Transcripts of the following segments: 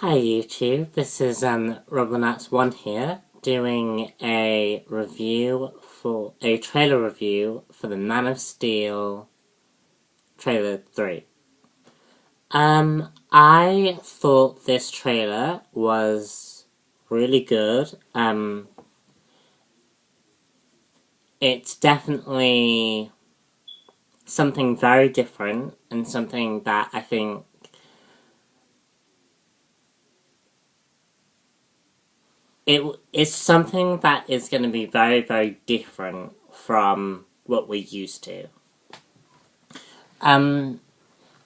Hi YouTube, this is Roblonuts1 here, doing a trailer review for the Man of Steel trailer 3. I thought this trailer was really good. It's definitely something very different and something that I think it's something that is going to be very, very different from what we're used to.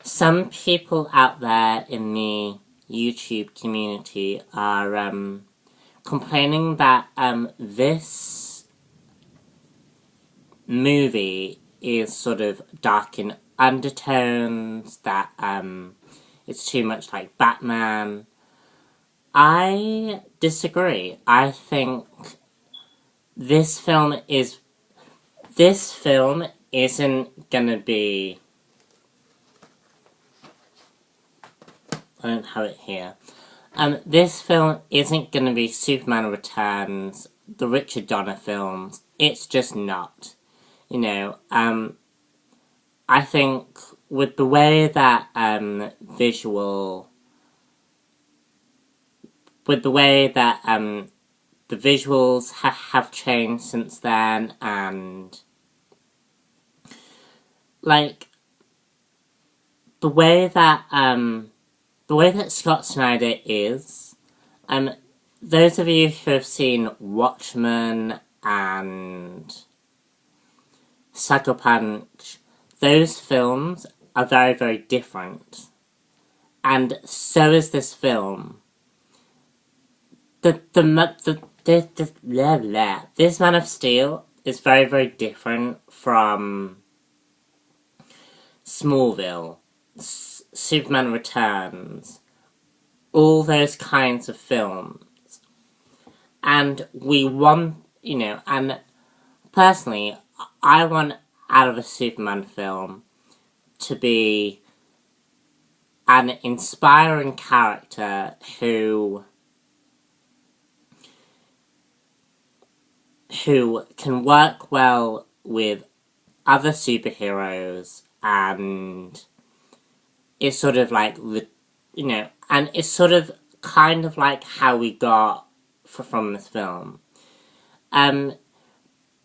Some people out there in the YouTube community are complaining that this movie is sort of dark in undertones, that it's too much like Batman. I disagree. I think this film isn't gonna be... I don't have it here. This film isn't gonna be Superman Returns, the Richard Donner films. It's just not. You know, I think with the way that the visuals have changed since then, and like the way that Scott Snyder is, those of you who have seen Watchmen and Sucker Punch, those films are very, very different. And so is this film. This Man of Steel is very, very different from Smallville, Superman Returns, all those kinds of films. And we want, and personally, I want out of a Superman film to be an inspiring character who can work well with other superheroes, and is sort of like and it's sort of kind of like how we got from this film. The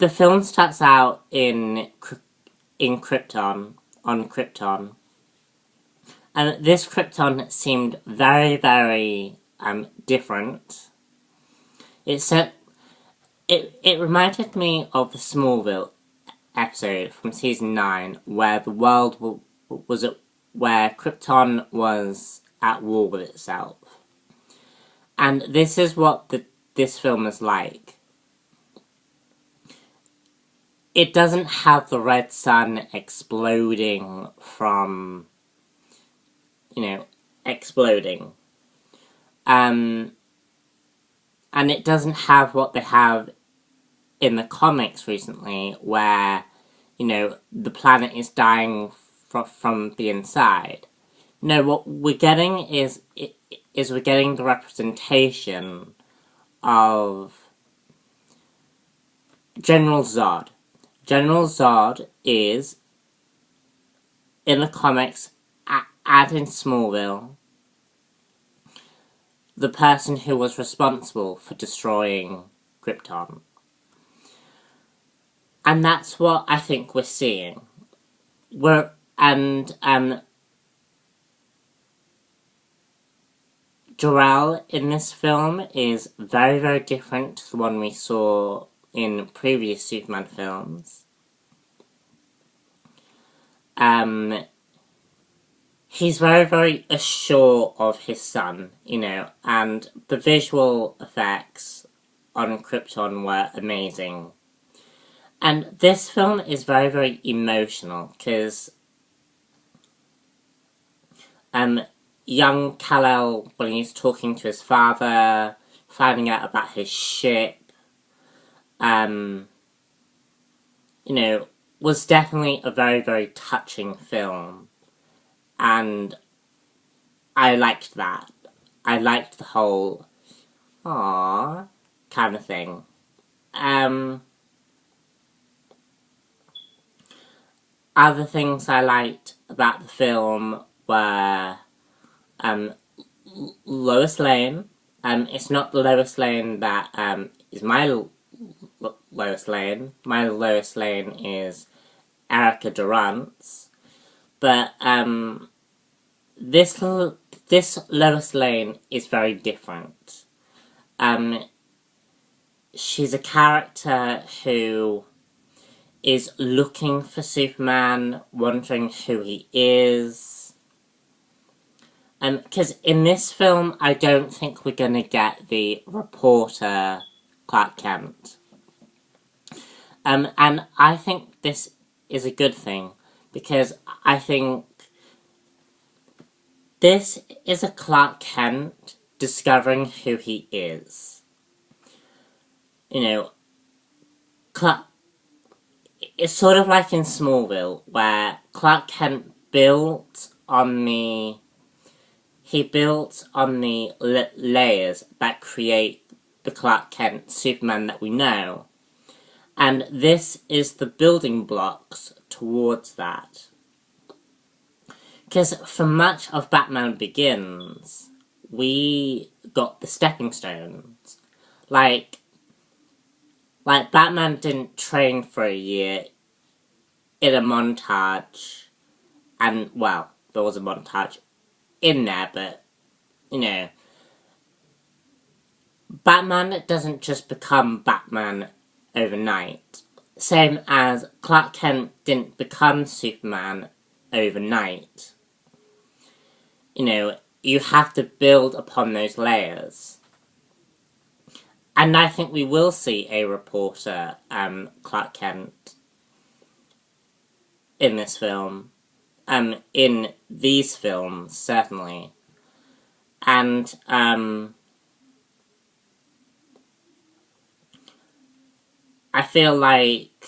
film starts out in Krypton, on Krypton, and this Krypton seemed very, very different. It reminded me of the Smallville episode from season 9, where the world where Krypton was at war with itself. And this is what this film is like. It doesn't have the red sun exploding from, exploding. And it doesn't have what they have in the comics recently, where, the planet is dying from the inside. No, what we're getting is we're getting the representation of General Zod. General Zod is, in the comics, and in Smallville, the person who was responsible for destroying Krypton. And that's what I think we're seeing. Jor-El in this film is very, very different to the one we saw in previous Superman films. He's very, very assured of his son, and the visual effects on Krypton were amazing. And this film is very, very emotional, because young Kal-El, when he's talking to his father, finding out about his ship, was definitely a very, very touching film. And I liked that. I liked the whole "aww" kind of thing. Other things I liked about the film were Lois Lane. It's not the Lois Lane that is my Lois Lane. My Lois Lane is Erica Durant's. But this Lois Lane is very different. She's a character who is looking for Superman, wondering who he is. Because in this film, I don't think we're going to get the reporter Clark Kent. And I think this is a good thing, because I think this is a Clark Kent discovering who he is. You know, it's sort of like in Smallville, where Clark Kent built on the layers that create the Clark Kent Superman that we know. And this is the building blocks towards that. Because for much of Batman Begins, we got the stepping stones. Like Batman didn't train for a year in a montage, and, well, there was a montage in there, but, you know, Batman doesn't just become Batman overnight. Same as Clark Kent didn't become Superman overnight. You know, you have to build upon those layers. And I think we will see a reporter, Clark Kent, in this film. In these films, certainly. And, I feel like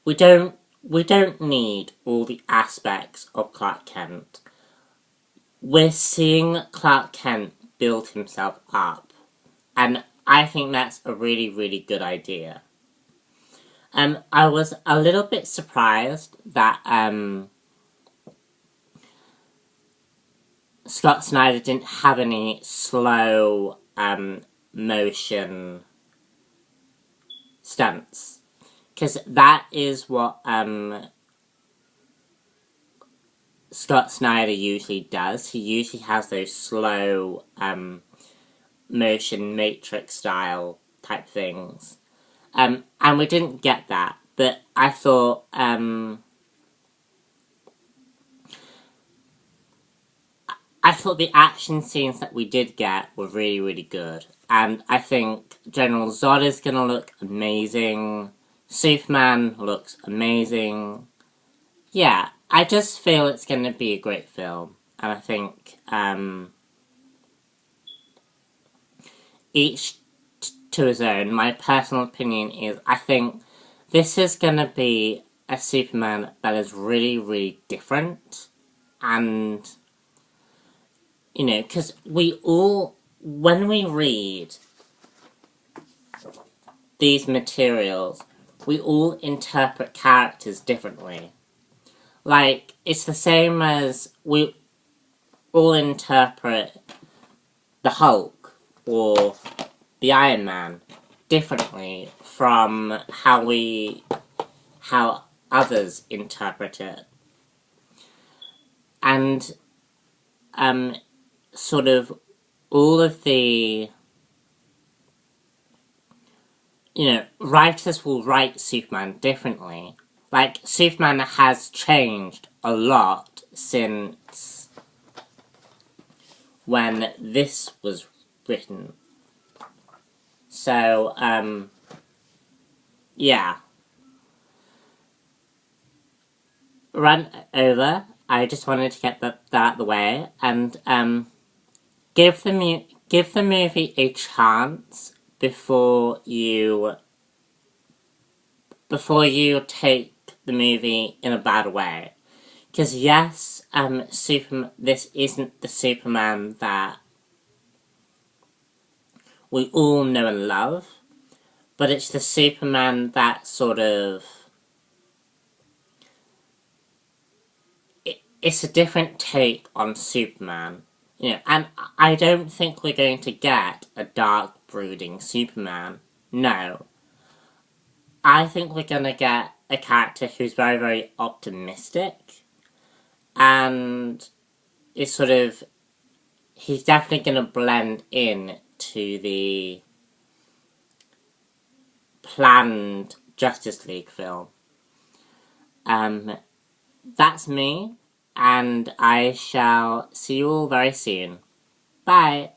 we don't need all the aspects of Clark Kent. We're seeing Clark Kent build himself up. And I think that's a really, really good idea. I was a little bit surprised that Scott Snyder didn't have any slow motion stunts. Because that is what Scott Snyder usually does. He usually has those slow motion Matrix style type things. And we didn't get that, but I thought the action scenes that we did get were really, really good. And I think General Zod is gonna look amazing. Superman looks amazing. Yeah, I just feel it's gonna be a great film. And I think each to his own. My personal opinion is I think this is gonna be a Superman that is really, really different. And, you know, because when we read these materials, we all interpret characters differently. Like, it's the same as we all interpret the Hulk or the Iron Man differently from how others interpret it. And sort of all of the, you know, writers will write Superman differently. Like, Superman has changed a lot since when this was written. So, yeah. Run over. I just wanted to get that out of the way, and give the movie a chance before you take the movie in a bad way. Because yes, this isn't the Superman that we all know and love, but it's the Superman that sort of... It's a different take on Superman. And I don't think we're going to get a dark, brooding Superman. No. I think we're going to get a character who's very, very optimistic. And is sort of... He's definitely going to blend in to the planned Justice League film. That's me, and I shall see you all very soon. Bye!